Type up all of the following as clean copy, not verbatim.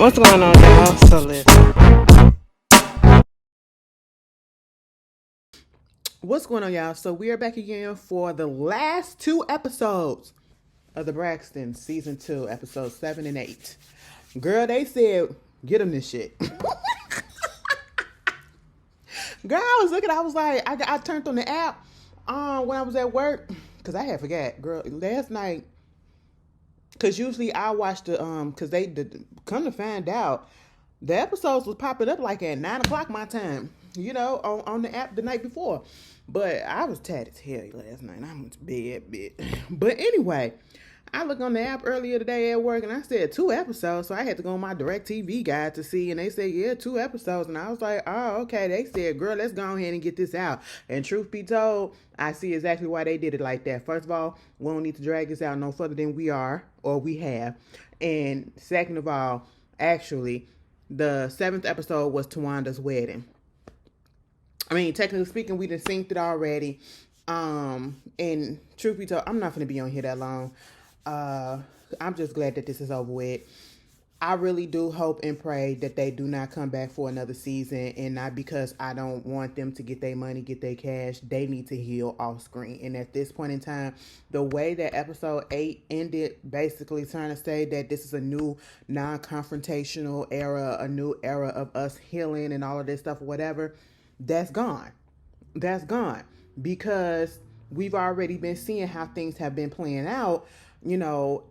What's going on, y'all? So listen. What's going on, y'all? So we are back again for the last two episodes of the Braxtons season 2, episodes 7 and 8. Girl, they said get them this shit. Girl, I was looking. I was like, I turned on the app when I was at work because I had forgot. Girl, last night. Cause usually I watch cause come to find out, the episodes was popping up like at 9 o'clock my time, on the app the night before. But I was tired as hell last night. I went to bed, bitch. But anyway, I looked on the app earlier today at work and I said 2 episodes, so I had to go on my DirecTV guide to see, and they said, yeah, 2 episodes. And I was like, oh, okay. They said, girl, let's go ahead and get this out. And truth be told, I see exactly why they did it like that. First of all, we don't need to drag this out no further than we have. And second of all, actually, the 7th episode was Towanda's wedding. I mean, technically speaking, we done synced it already. And truth be told, I'm not going to be on here that long. I'm just glad that this is over with. I really do hope and pray that they do not come back for another season, and not because I don't want them to get their money, get their cash. They need to heal off screen. And at this point in time, the way that episode 8 ended, basically trying to say that this is a new non-confrontational era, a new era of us healing and all of this stuff, whatever, that's gone. That's gone. Because we've already been seeing how things have been playing out,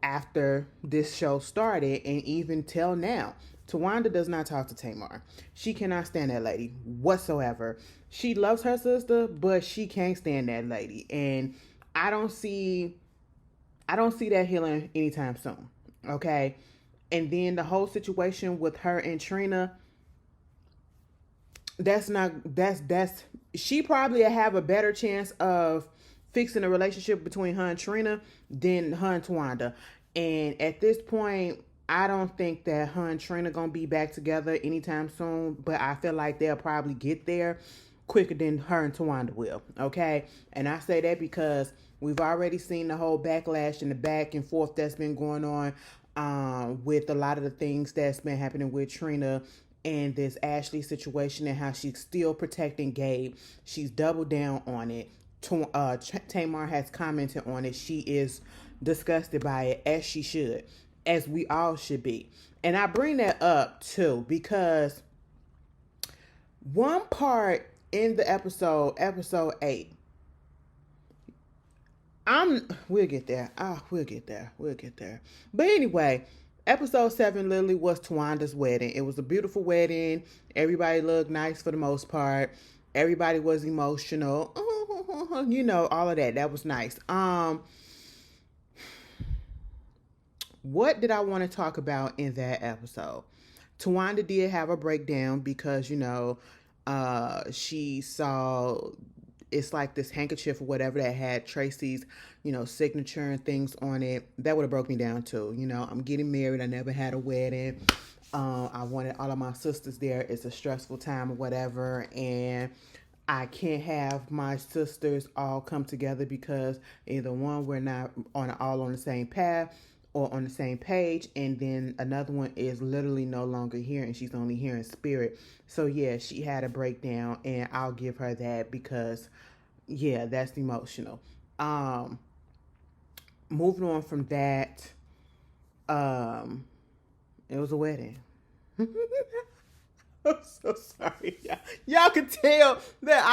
after this show started, and even till now. Towanda does not talk to Tamar. She cannot stand that lady whatsoever. She loves her sister, but she can't stand that lady. And I don't see that healing anytime soon. Okay. And then the whole situation with her and Trina, she probably have a better chance of fixing a relationship between her and Trina than her and Towanda. And at this point, I don't think that her and Trina gonna be back together anytime soon, but I feel like they'll probably get there quicker than her and Towanda will. Okay. And I say that because we've already seen the whole backlash and the back and forth that's been going on with a lot of the things that's been happening with Trina and this Ashley situation, and how she's still protecting Gabe. She's doubled down on it. Tamar has commented on it. She is disgusted by it, as she should, as we all should be. And I bring that up too because one part in the episode 8, we'll get there. We'll get there. But anyway, episode 7 literally was Towanda's wedding. It was a beautiful wedding. Everybody looked nice for the most part. Everybody was emotional. All of that. That was nice. What did I want to talk about in that episode? Towanda did have a breakdown because, she saw, it's like this handkerchief or whatever that had Tracy's, signature and things on it. That would have broke me down too. I'm getting married. I never had a wedding. I wanted all of my sisters there. It's a stressful time or whatever. And I can't have my sisters all come together because either one, we're not all on the same path or on the same page, and then another one is literally no longer here and she's only here in spirit. So yeah, she had a breakdown, and I'll give her that because yeah, that's emotional. Moving on from that, it was a wedding. I'm so sorry, y'all. Y'all can tell that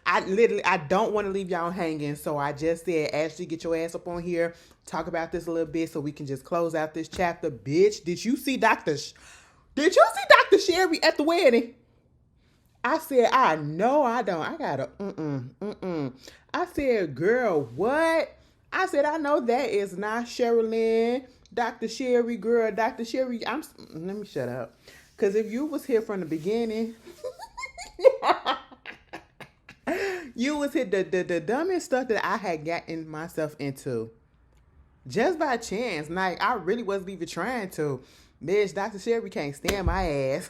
I don't want to leave y'all hanging. So I just said, Ashley, get your ass up on here, talk about this a little bit so we can just close out this chapter. Bitch, did you see Dr. Sherry at the wedding? I said, I know I don't. I gotta, I said, girl, what? I said, I know that is not Sherilyn, Dr. Sherry, girl, Dr. Sherry. Let me shut up. Because if you was here from the beginning, you was here the dumbest stuff that I had gotten myself into. Just by chance. Like, I really wasn't even trying to. Bitch, Dr. Sherry can't stand my ass.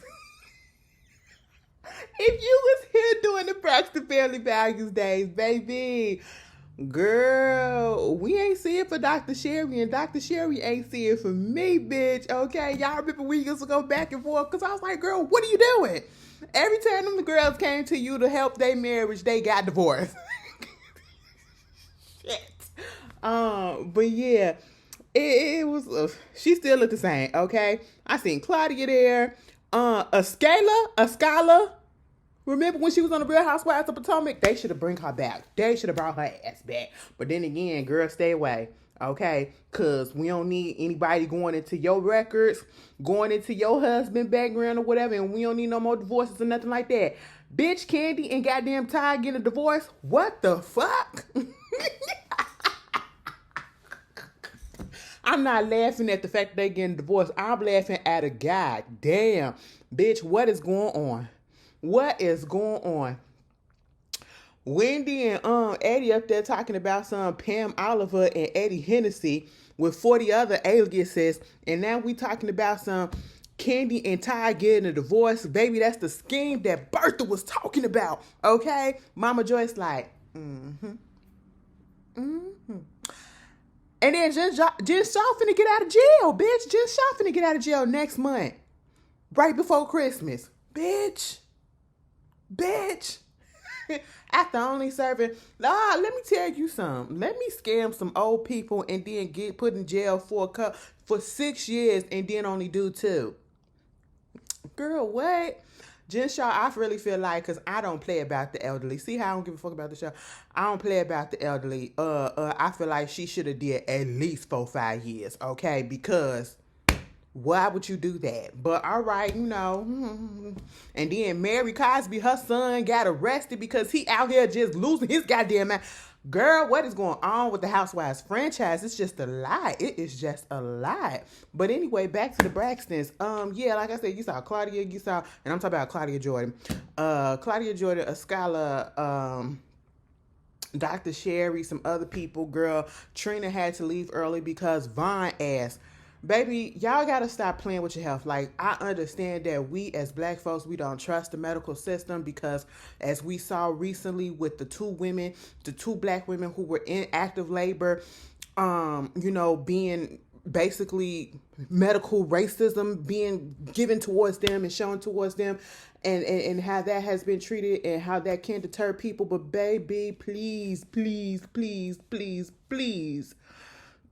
If you was here during the Braxton Family Values Days, baby, Girl, we ain't see it for Dr. Sherry, and Dr. Sherry ain't see it for me, bitch. Okay, y'all remember we used to go back and forth because I was like, girl, what are you doing? Every time them the girls came to you to help their marriage, they got divorced. Shit. But yeah, it was. She still looked the same. Okay, I seen Claudia there. A Skyla. Remember when she was on the Real Housewives of Potomac? They should have bring her back. They should have brought her ass back. But then again, girl, stay away. Okay? Because we don't need anybody going into your records, going into your husband background or whatever, and we don't need no more divorces or nothing like that. Bitch, Candy and goddamn Ty getting a divorce? What the fuck? I'm not laughing at the fact that they getting divorced. I'm laughing at a god. Damn. Bitch, what is going on? What is going on? Wendy and Eddie up there talking about some Pam Oliver and Eddie Hennessy with 40 other aliases, and now we talking about some Candy and Ty getting a divorce. Baby, that's the scheme that Bertha was talking about. Okay? Mama Joyce like, And then Jen Shaw finna get out of jail, bitch. Jen Shaw finna get out of jail next month. Right before Christmas. Bitch. After only serving, let me tell you something. Let me scam some old people and then get put in jail for 6 years and then only do 2. Girl, what? Jen Shaw, I really feel like, because I don't play about the elderly. See how I don't give a fuck about the show? I don't play about the elderly. I feel like she should have did at least 4-5 years, okay? Because why would you do that? But all right, And then Mary Cosby, her son, got arrested because he out here just losing his goddamn mind. Girl, what is going on with the Housewives franchise? It's just a lie. It is just a lie. But anyway, back to the Braxtons. Yeah, like I said, you saw Claudia, and I'm talking about Claudia Jordan. Claudia Jordan, Ascala, Dr. Sherry, some other people. Girl, Trina had to leave early because Vaughn asked, baby, y'all gotta stop playing with your health. Like, I understand that we as black folks, we don't trust the medical system because as we saw recently with the 2 black women who were in active labor, being basically medical racism being given towards them and shown towards them, and how that has been treated and how that can deter people. But baby, please,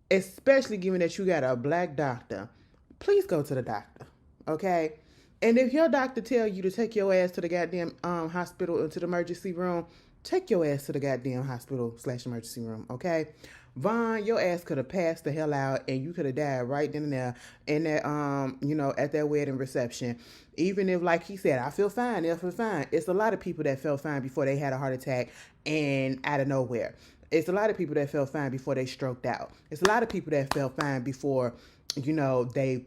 especially given that you got a black doctor, please go to the doctor, okay? And if your doctor tell you to take your ass to the goddamn hospital or to the emergency room, take your ass to the goddamn hospital/emergency room, okay? Vaughn, your ass could have passed the hell out and you could have died right then and there in that, at that wedding reception. Even if, like he said, I feel fine, they'll feel fine. It's a lot of people that felt fine before they had a heart attack and out of nowhere. It's a lot of people that felt fine before they stroked out. It's a lot of people that felt fine before, they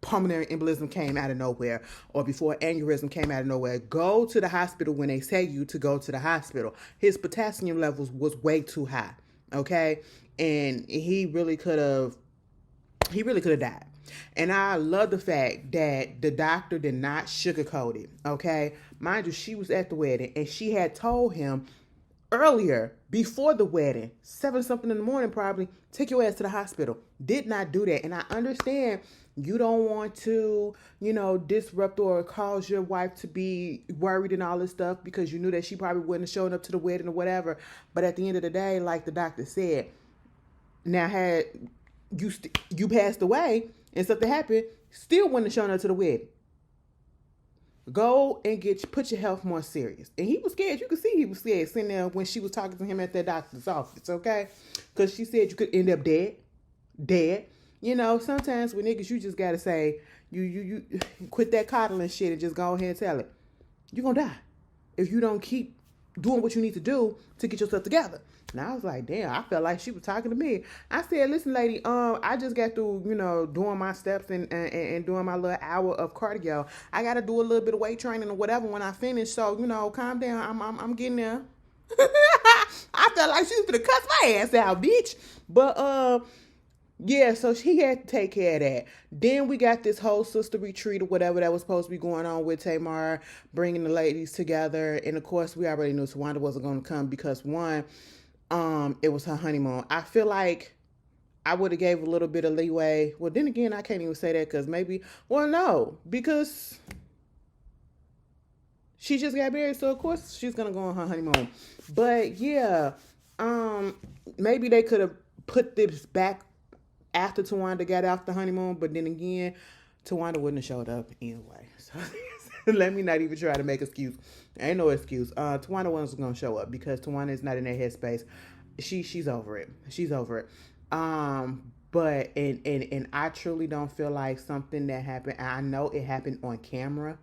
pulmonary embolism came out of nowhere or before aneurysm came out of nowhere. Go to the hospital when they say you to go to the hospital. His potassium levels was way too high, okay? And he really could have died. And I love the fact that the doctor did not sugarcoat it, okay? Mind you, she was at the wedding and she had told him earlier, before the wedding, 7-something in the morning probably, take your ass to the hospital. Did not do that. And I understand you don't want to, disrupt or cause your wife to be worried and all this stuff because you knew that she probably wouldn't have shown up to the wedding or whatever. But at the end of the day, like the doctor said, now had you passed away and something happened, still wouldn't have shown up to the wedding. Go and put your health more serious. And he was scared. You could see he was scared sitting there when she was talking to him at that doctor's office, okay? Because she said you could end up dead. Sometimes with niggas, you just got to say, you quit that coddling shit and just go ahead and tell it. You're going to die if you don't keep doing what you need to do to get yourself together. And I was like, damn, I felt like she was talking to me. I said, listen, lady, I just got through, doing my steps and doing my little hour of cardio. I got to do a little bit of weight training or whatever when I finish. So, calm down. I'm getting there. I felt like she was going to cuss my ass out, bitch. But, yeah, so she had to take care of that. Then we got this whole sister retreat or whatever that was supposed to be going on with Tamar, bringing the ladies together. And, of course, we already knew Towanda wasn't going to come because, one, It was her honeymoon. I feel like I would have gave a little bit of leeway. Well, then again, I can't even say that because maybe, well, no, because she just got married, so of course she's gonna go on her honeymoon. But yeah, um, maybe they could have put this back after Towanda got off the honeymoon. But then again, Towanda wouldn't have showed up anyway. So let me not even try to make excuse. Ain't no excuse. Towanda wasn't gonna show up because Towanda is not in that headspace. She's over it. She's over it. But and I truly don't feel like something that happened. I know it happened on camera,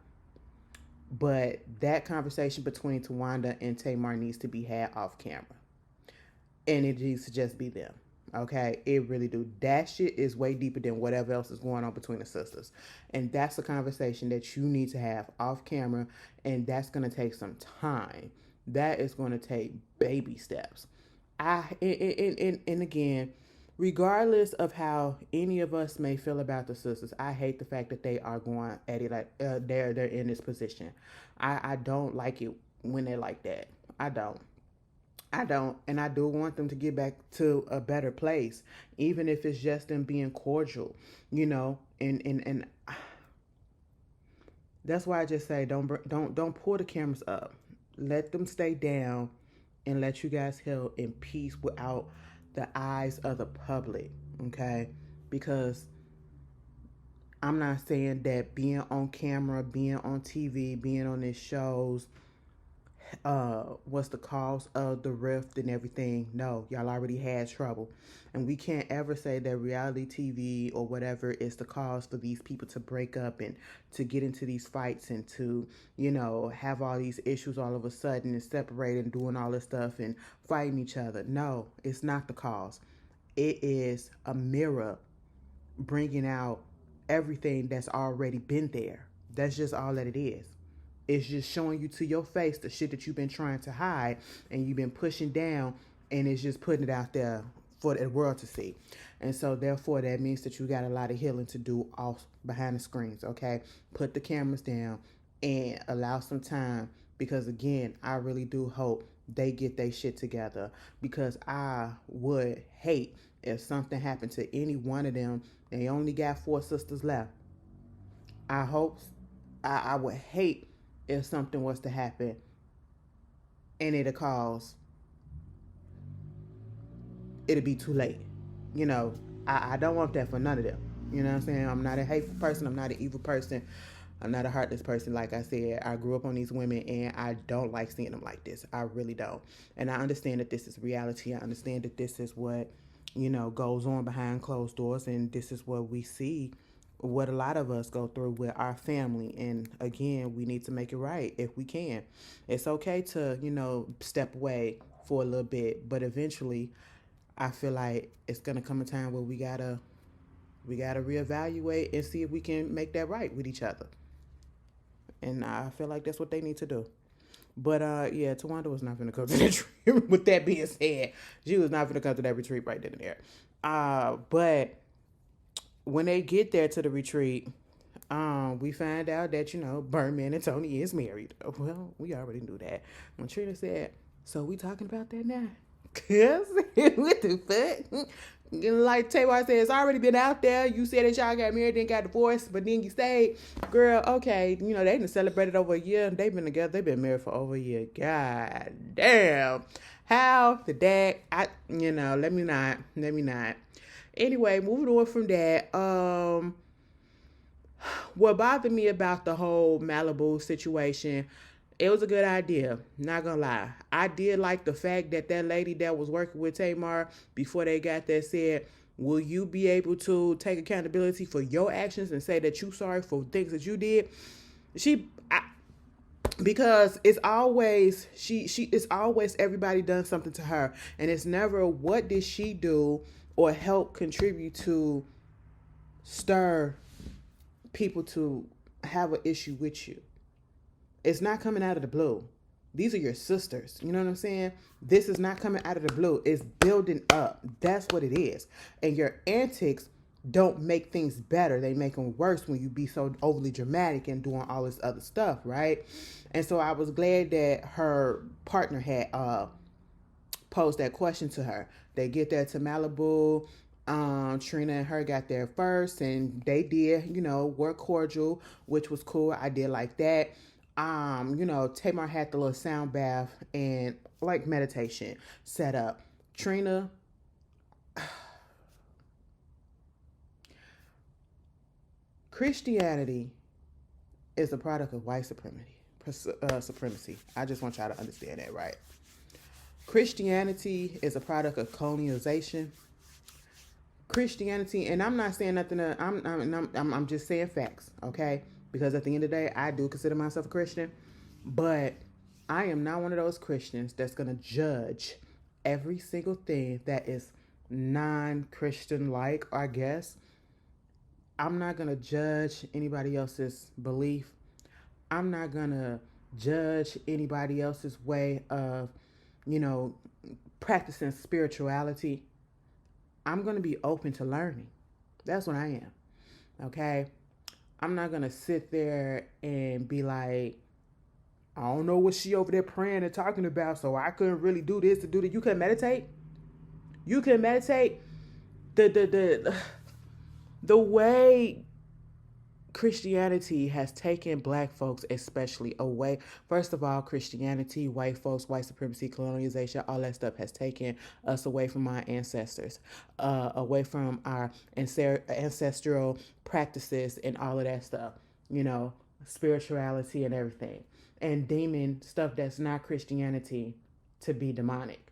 but that conversation between Towanda and Tamar needs to be had off camera. And it needs to just be them. Okay? It really do. That shit is way deeper than whatever else is going on between the sisters. And that's a conversation that you need to have off camera. And that's going to take some time. That is going to take baby steps. And again, regardless of how any of us may feel about the sisters, I hate the fact that they are going at it like they're in this position. I don't like it when they're like that. I don't, and I do want them to get back to a better place, even if it's just them being cordial, you know. And that's why I just say don't pull the cameras up. Let them stay down, and let you guys heal in peace without the eyes of the public, okay? Because I'm not saying that being on camera, being on TV, being on these shows, what's the cause of the rift and everything. No, y'all already had trouble. And we can't ever say that reality TV or whatever is the cause for these people to break up and to get into these fights and to, you know, have all these issues all of a sudden and separate and doing all this stuff and fighting each other. No, it's not the cause. It is a mirror bringing out everything that's already been there. That's just all that it is. It's just showing you to your face the shit that you've been trying to hide and you've been pushing down, and it's just putting it out there for the world to see. And so therefore that means that you got a lot of healing to do off behind the screens, okay? Put the cameras down and allow some time, because again, I really do hope they get their shit together, because I would hate if something happened to any one of them. They only got 4 sisters left. I would hate if something was to happen and it'll be too late. You know, I don't want that for none of them. You know what I'm saying? I'm not a hateful person. I'm not an evil person. I'm not a heartless person. Like I said, I grew up on these women and I don't like seeing them like this. I really don't. And I understand that this is reality. I understand that this is what, you know, goes on behind closed doors, and this is what we see, what a lot of us go through with our family. And again, we need to make it right if we can. It's okay to, you know, step away for a little bit, but eventually I feel like it's gonna come a time where we gotta reevaluate and see if we can make that right with each other. And I feel like that's what they need to do. But yeah, Towanda was not gonna come to that retreat. With that being said, she was not gonna come to that retreat right then and there. But when they get there to the retreat, we find out that, you know, Birdman and Tony is married. Well, we already knew that. When Trina said, "So we talking about that now?" Cause what the fuck? Like Taylor said, it's already been out there. You said that y'all got married, then got divorced, but then you stayed. Girl, okay, you know, they done celebrated over a year. They've been together. They've been married for over a year. God damn. How did that? Let me not. Anyway, moving on from that, what bothered me about the whole Malibu situation, it was a good idea, not gonna lie. I did like the fact that lady that was working with Tamar before they got there said, will you be able to take accountability for your actions and say that you sorry for things that you did? Because it's always it's always everybody done something to her, and it's never what did she do or help contribute to stir people to have an issue with you. It's not coming out of the blue. These are your sisters. You know what I'm saying? This is not coming out of the blue. It's building up. That's what it is. And your antics don't make things better. They make them worse when you be so overly dramatic and doing all this other stuff, right? And so I was glad that her partner had posed that question to her. They get there to Malibu. Trina and her got there first, and they did, were cordial, which was cool. I did like that. Tamar had the little sound bath and like meditation set up. Trina, Christianity is a product of white supremacy. I just want y'all to understand that, right? Christianity is a product of colonization. Christianity, and I'm not saying nothing. I'm just saying facts, okay? Because at the end of the day, I do consider myself a Christian, but I am not one of those Christians that's gonna judge every single thing that is non-Christian like, I guess. I'm not gonna judge anybody else's belief. I'm not gonna judge anybody else's way of, practicing spirituality. I'm going to be open to learning. That's what I am. Okay? I'm not going to sit there and be like, I don't know what she over there praying and talking about, so I couldn't really do this to do that. You can meditate. You can meditate. The way Christianity has taken black folks especially away. First of all, Christianity, white folks, white supremacy, colonization, all that stuff has taken us away from our ancestors, away from our ancestral practices and all of that stuff, spirituality and everything, and deeming stuff that's not Christianity to be demonic,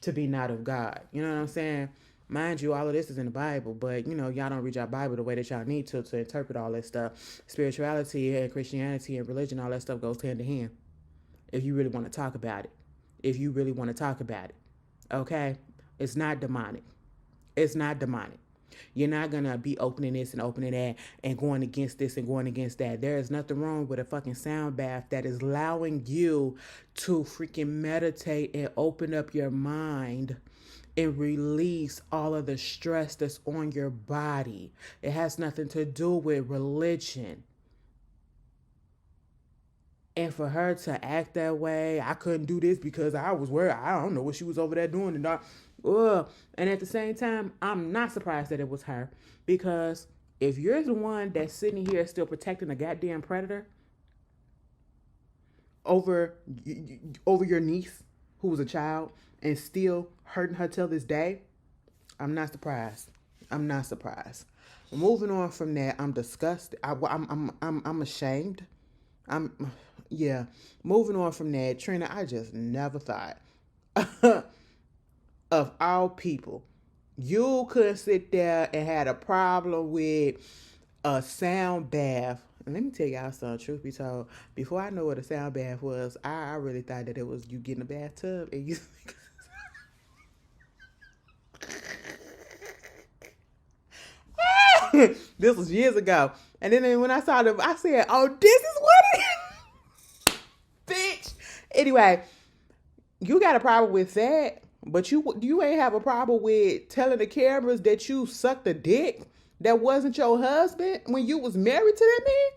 to be not of God. You know what I'm saying? Mind you, all of this is in the Bible, but, y'all don't read your Bible the way that y'all need to interpret all that stuff. Spirituality and Christianity and religion, all that stuff goes hand in hand. If you really want to talk about it. Okay? It's not demonic. You're not going to be opening this and opening that and going against this and going against that. There is nothing wrong with a fucking sound bath that is allowing you to freaking meditate and open up your mind and release all of the stress that's on your body. It has nothing to do with religion. And for her to act that way, I couldn't do this because I was worried. I don't know what she was over there doing. And at the same time, I'm not surprised that it was her. Because if you're the one that's sitting here still protecting a goddamn predator over your niece, who was a child, and still hurting her till this day, I'm not surprised. Moving on from that, I'm disgusted. I'm ashamed. Moving on from that, Trina, I just never thought of all people, you could sit there and had a problem with a sound bath. And let me tell y'all something, truth be told, before I know what a sound bath was, I really thought that it was you getting a bathtub and you this was years ago. And then when I saw them, I said, oh, this is what it is. Bitch. Anyway, you got a problem with that, but you ain't have a problem with telling the cameras that you sucked a dick that wasn't your husband when you was married to that man?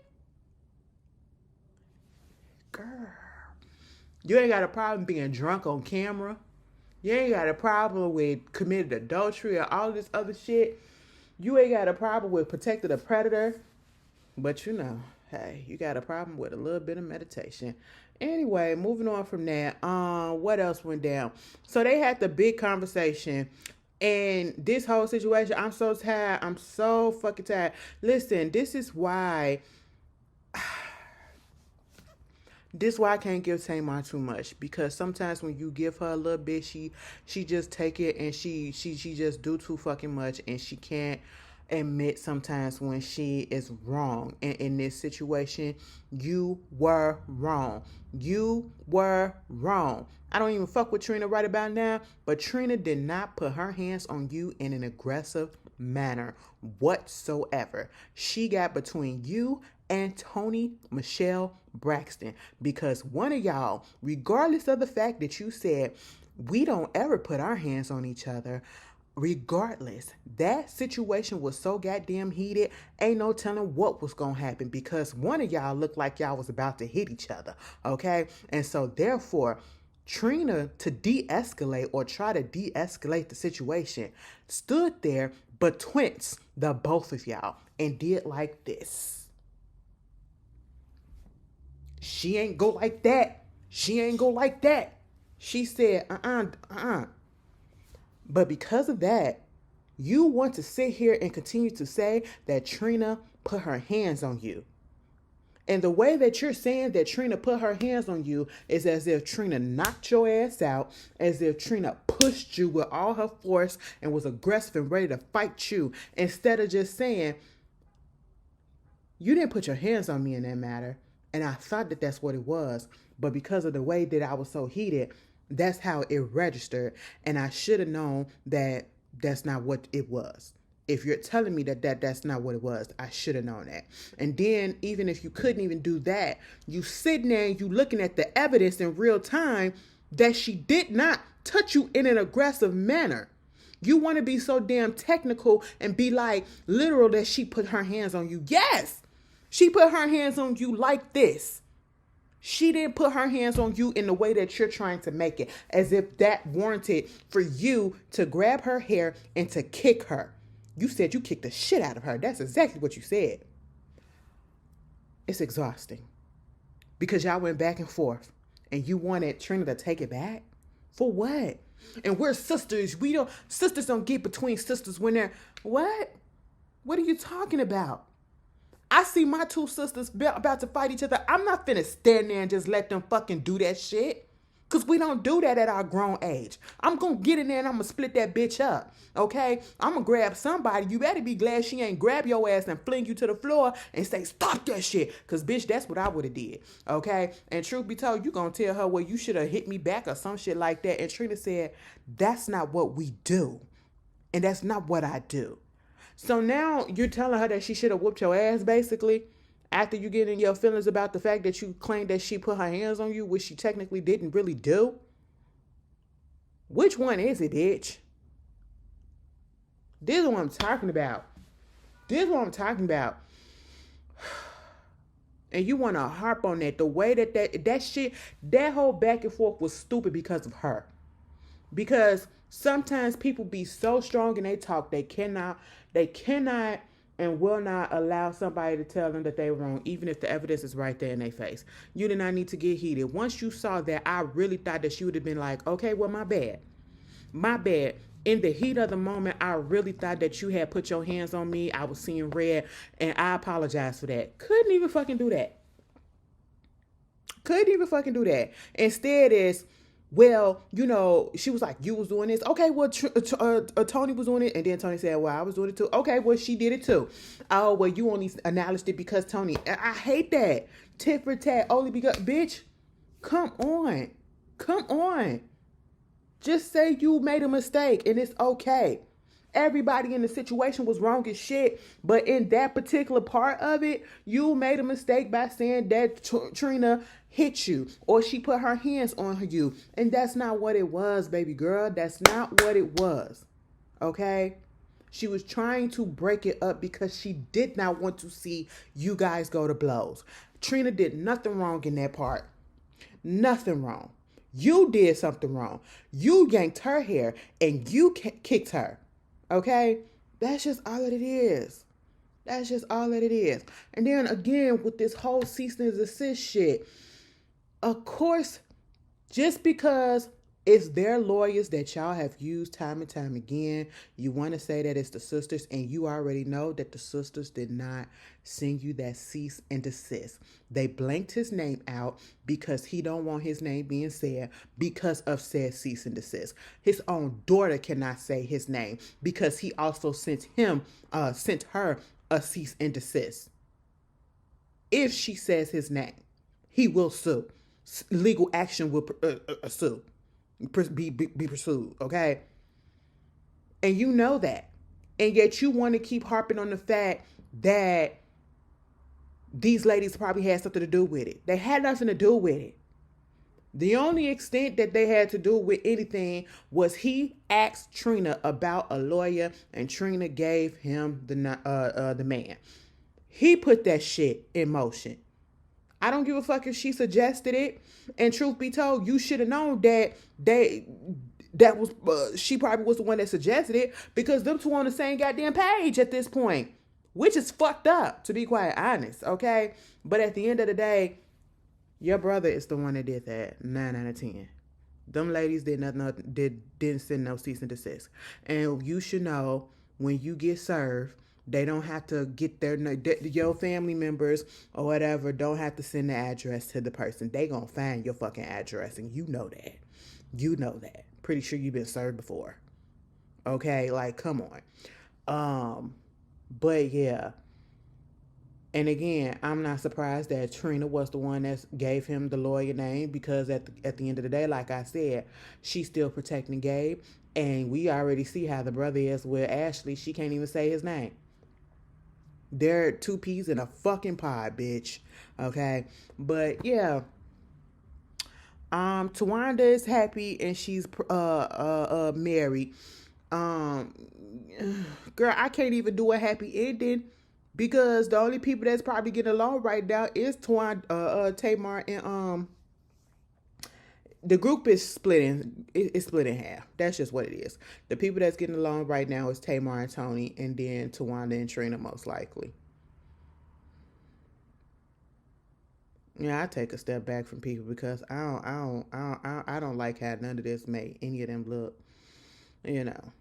Girl. You ain't got a problem being drunk on camera. You ain't got a problem with committed adultery or all this other shit. You ain't got a problem with protecting a predator. But hey, you got a problem with a little bit of meditation. Anyway, moving on from that. What else went down? So they had the big conversation. And this whole situation, I'm so tired. I'm so fucking tired. Listen, this is why I can't give Tamar too much, because sometimes when you give her a little bit, she just take it and she just do too fucking much, and she can't admit sometimes when she is wrong. And in this situation, you were wrong. I don't even fuck with Trina right about now, but Trina did not put her hands on you in an aggressive manner whatsoever. She got between you and Tony Michelle Braxton, because one of y'all, regardless of the fact that you said we don't ever put our hands on each other, regardless, that situation was so goddamn heated, ain't no telling what was gonna happen, because one of y'all looked like y'all was about to hit each other, okay? And so therefore, Trina, to de-escalate or try to de-escalate the situation, stood there betwixt the both of y'all and did like this. She ain't go like that. She ain't go like that. She said, But because of that, you want to sit here and continue to say that Trina put her hands on you. And the way that you're saying that Trina put her hands on you is as if Trina knocked your ass out, as if Trina pushed you with all her force and was aggressive and ready to fight you, instead of just saying, you didn't put your hands on me in that matter. And I thought that that's what it was. But because of the way that I was so heated, that's how it registered. And I should have known that that's not what it was. If you're telling me that's not what it was, I should have known that. And then even if you couldn't even do that, you sitting there and you looking at the evidence in real time that she did not touch you in an aggressive manner. You want to be so damn technical and be like literal that she put her hands on you. Yes, she put her hands on you like this. She didn't put her hands on you in the way that you're trying to make it, as if that warranted for you to grab her hair and to kick her. You said you kicked the shit out of her. That's exactly what you said. It's exhausting because y'all went back and forth and you wanted Trina to take it back. For what? And we're sisters. Sisters don't get between sisters when they're, what? What are you talking about? I see my two sisters about to fight each other. I'm not finna stand there and just let them fucking do that shit. Because we don't do that at our grown age. I'm going to get in there and I'm going to split that bitch up. Okay? I'm going to grab somebody. You better be glad she ain't grab your ass and fling you to the floor and say, stop that shit. Because, bitch, that's what I would have did. Okay? And truth be told, you going to tell her, well, you should have hit me back or some shit like that. And Trina said, that's not what we do. And that's not what I do. So now you're telling her that she should have whooped your ass, basically, after you get in your feelings about the fact that you claimed that she put her hands on you, which she technically didn't really do. Which one is it, bitch? This is what I'm talking about. This is what I'm talking about. And you want to harp on that. The way that shit, that whole back and forth was stupid because of her. Because sometimes people be so strong in they talk, they cannot and will not allow somebody to tell them that they were wrong, even if the evidence is right there in their face. You did not need to get heated. Once you saw that, I really thought that she would have been like, okay, well, my bad. My bad. In the heat of the moment, I really thought that you had put your hands on me. I was seeing red, and I apologize for that. Couldn't even fucking do that. Couldn't even fucking do that. Instead is, well, you know, she was like, you was doing this. Okay, well, Tony was doing it. And then Tony said, well, I was doing it too. Okay, well, she did it too. Oh, well, you only acknowledged it because Tony. I hate that. Tit for tat, only because, bitch, come on. Come on. Just say you made a mistake and it's okay. Everybody in the situation was wrong as shit. But in that particular part of it, you made a mistake by saying that Trina hit you or she put her hands on you. And that's not what it was, baby girl. That's not what it was. Okay? She was trying to break it up because she did not want to see you guys go to blows. Trina did nothing wrong in that part. Nothing wrong. You did something wrong. You yanked her hair and you kicked her. Okay? That's just all that it is. That's just all that it is. And then again, with this whole cease and desist shit, of course, just because it's their lawyers that y'all have used time and time again, you want to say that it's the sisters, and you already know that the sisters did not send you that cease and desist. They blanked his name out because he don't want his name being said because of said cease and desist. His own daughter cannot say his name because he also sent her a cease and desist. If she says his name, he will sue. Legal action will sue. Be pursued, okay? And you know that. And yet you want to keep harping on the fact that these ladies probably had something to do with it. They had nothing to do with it. The only extent that they had to do with anything was he asked Trina about a lawyer and Trina gave him the man. He put that shit in motion. I don't give a fuck if she suggested it. And truth be told, you should have known that that was she probably was the one that suggested it because them two on the same goddamn page at this point, which is fucked up to be quite honest. Okay, but at the end of the day, your brother is the one that did that. 9 out of 10. Them ladies didn't send no cease and desist, and you should know when you get served, they don't have to get your family members or whatever don't have to send the address to the person. They gonna find your fucking address, and you know that. You know that. Pretty sure you've been served before. Okay, like come on. But yeah, and again, I'm not surprised that Trina was the one that gave him the lawyer name because at the end of the day, like I said, she's still protecting Gabe. And we already see how the brother is with Ashley. She can't even say his name. They're two peas in a fucking pod, bitch. Okay? But yeah. Towanda is happy and she's married. Um Girl, I can't even do a happy ending because the only people that's probably getting along right now is Tamar and the group is splitting. It's split in half. That's just what it is. The people that's getting along right now is Tamar and Tony, and then Towanda and Trina most likely. Yeah, I take a step back from people because I don't like how none of this made any of them look, you know.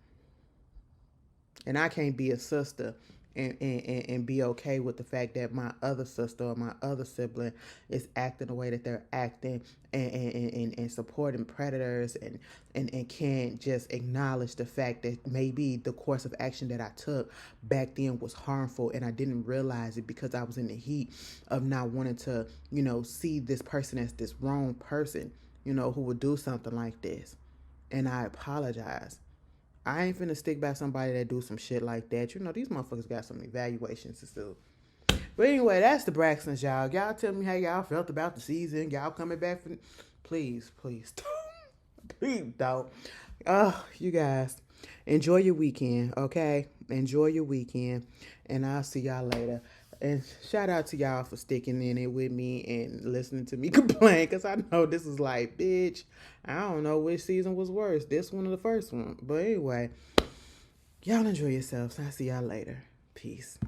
And I can't be a sister and be okay with the fact that my other sister or my other sibling is acting the way that they're acting and supporting predators and can't just acknowledge the fact that maybe the course of action that I took back then was harmful and I didn't realize it because I was in the heat of not wanting to, see this person as this wrong person, who would do something like this. And I apologize. I ain't finna stick by somebody that do some shit like that. These motherfuckers got some evaluations to do. But anyway, that's the Braxtons, y'all. Y'all tell me how y'all felt about the season. Y'all coming back for... Please don't. Please don't. Oh, you guys. Enjoy your weekend, okay? Enjoy your weekend. And I'll see y'all later. And shout out to y'all for sticking in it with me and listening to me complain. Because I know this is like, bitch, I don't know which season was worse. This one or the first one. But anyway, y'all enjoy yourselves. I'll see y'all later. Peace.